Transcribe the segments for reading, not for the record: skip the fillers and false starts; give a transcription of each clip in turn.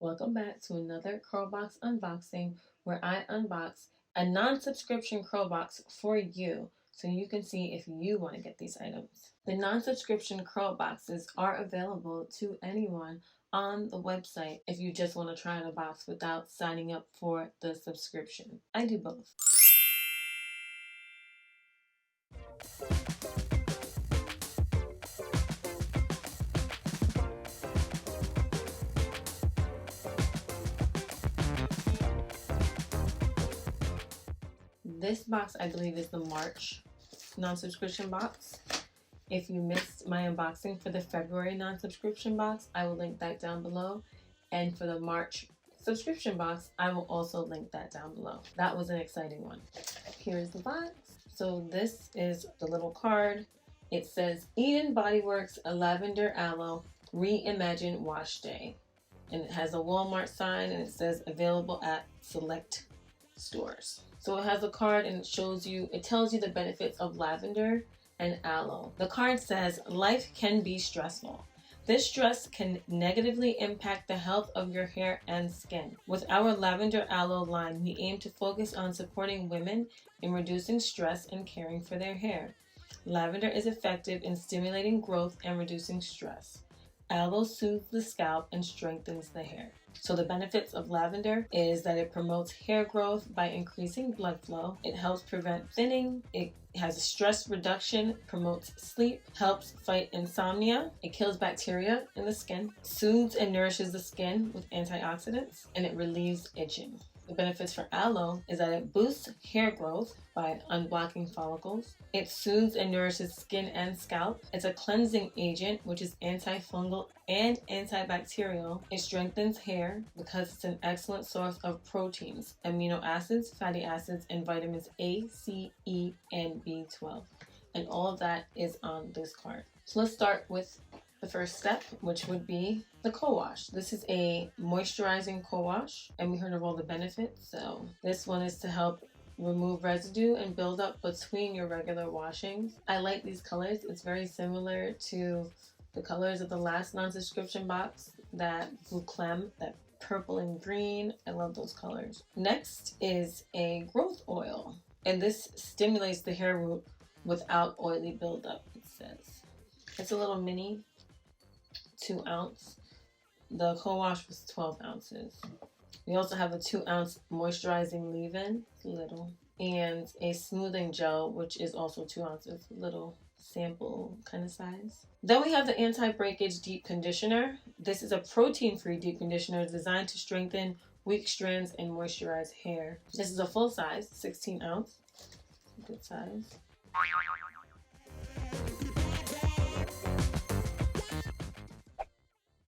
Welcome back to another CurlBox unboxing where I unbox a non-subscription CurlBox for you so you can see if you want to get these items. The non-subscription CurlBoxes are available to anyone on the website if you just want to try the box without signing up for the subscription. I do both. This box, I believe, is the March non-subscription box. If you missed my unboxing for the February non-subscription box, I will link that down below. And for the March subscription box, I will also link that down below. That was an exciting one. Here's the box. So this is the little card. It says Eden BodyWorks Lavender Aloe Reimagine Wash Day. And it has a Walmart sign and it says available at select stores. So it has a card and it tells you the benefits of lavender and aloe. The card says, life can be stressful. This stress can negatively impact the health of your hair and skin. With our lavender aloe line, we aim to focus on supporting women in reducing stress and caring for their hair. Lavender is effective in stimulating growth and reducing stress. Aloe soothes the scalp and strengthens the hair. So the benefits of lavender is that it promotes hair growth by increasing blood flow. It helps prevent thinning. It has a stress reduction, promotes sleep, helps fight insomnia. It kills bacteria in the skin, soothes and nourishes the skin with antioxidants, and it relieves itching. The benefits for aloe is that it boosts hair growth by unblocking follicles. It soothes and nourishes skin and scalp. It's a cleansing agent, which is antifungal and antibacterial. It strengthens hair because it's an excellent source of proteins, amino acids, fatty acids, and vitamins A, C, E, and B12. And all of that is on this card. So let's start with the first step, which would be the co-wash. This is a moisturizing co-wash, and we heard of all the benefits. So this one is to help remove residue and build up between your regular washings. I like these colors. It's very similar to the colors of the last non-subscription box, that blue clem, that purple and green. I love those colors. Next is a growth oil, and this stimulates the hair root without oily buildup, it says. It's a little mini 2 ounce. The co-wash was 12 ounces. We also have a 2 ounce moisturizing leave-in, little, and a smoothing gel, which is also 2 ounces, little sample kind of size. Then we have the Anti-Breakage deep conditioner. This is a protein-free deep conditioner designed to strengthen weak strands and moisturize hair. This is a full size, 16 ounce, good size.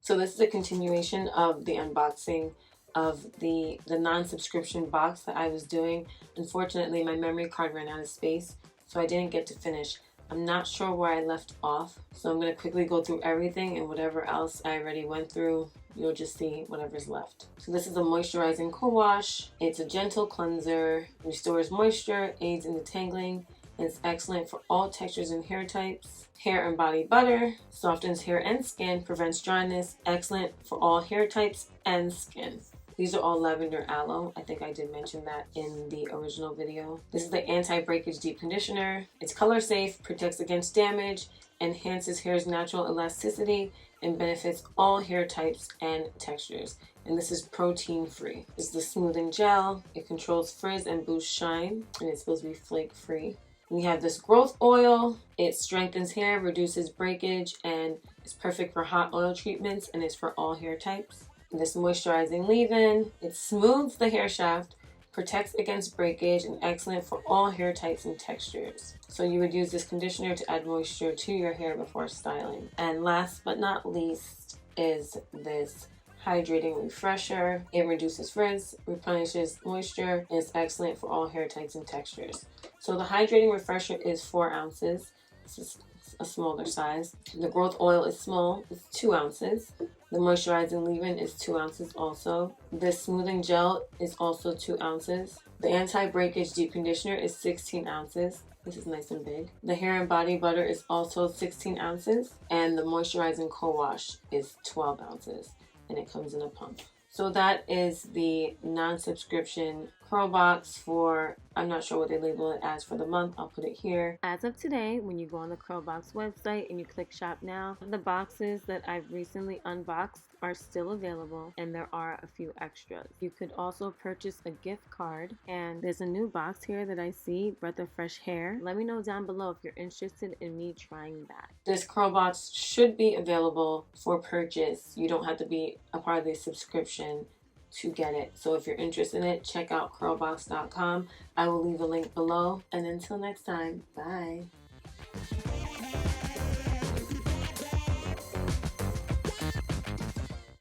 So this is a continuation of the unboxing of the non-subscription box that I was doing. Unfortunately, my memory card ran out of space, so I didn't get to finish. I'm not sure where I left off, so I'm going to quickly go through everything, and whatever else I already went through, you'll just see whatever's left. So this is a moisturizing co-wash. It's a gentle cleanser, restores moisture, aids in detangling, and it's excellent for all textures and hair types. Hair and body butter, softens hair and skin, prevents dryness, excellent for all hair types and skin. These are all lavender aloe. I think I did mention that in the original video. This is the Anti-Breakage deep conditioner. It's color safe, protects against damage, enhances hair's natural elasticity, and benefits all hair types and textures. And this is protein free. This is the smoothing gel. It controls frizz and boosts shine, and it's supposed to be flake free. We have this growth oil. It strengthens hair, reduces breakage, and is perfect for hot oil treatments, and it's for all hair types. This moisturizing leave-in, it smooths the hair shaft, protects against breakage, and excellent for all hair types and textures. So you would use this conditioner to add moisture to your hair before styling. And last but not least is this hydrating refresher. It reduces frizz, replenishes moisture, and is excellent for all hair types and textures. So the hydrating refresher is 4 ounces. This is a smaller size. The growth oil is small, it's 2 ounces. The moisturizing leave-in is 2 ounces also. The smoothing gel is also 2 ounces. The Anti-Breakage deep conditioner is 16 ounces. This is nice and big. The hair and body butter is also 16 ounces. And the moisturizing co-wash is 12 ounces. And it comes in a pump. So that is the non-subscription curl box for, I'm not sure what they label it as for the month. I'll put it here. As of today, when you go on the CurlBox website and you click shop now, the boxes that I've recently unboxed are still available, and there are a few extras. You could also purchase a gift card, and there's a new box here that I see, Breath of Fresh Hair. Let me know down below if you're interested in me trying that. This curl box should be available for purchase. You don't have to be a part of the subscription to get it. So if you're interested in it, check out curlbox.com. I will leave a link below. And until next time, bye.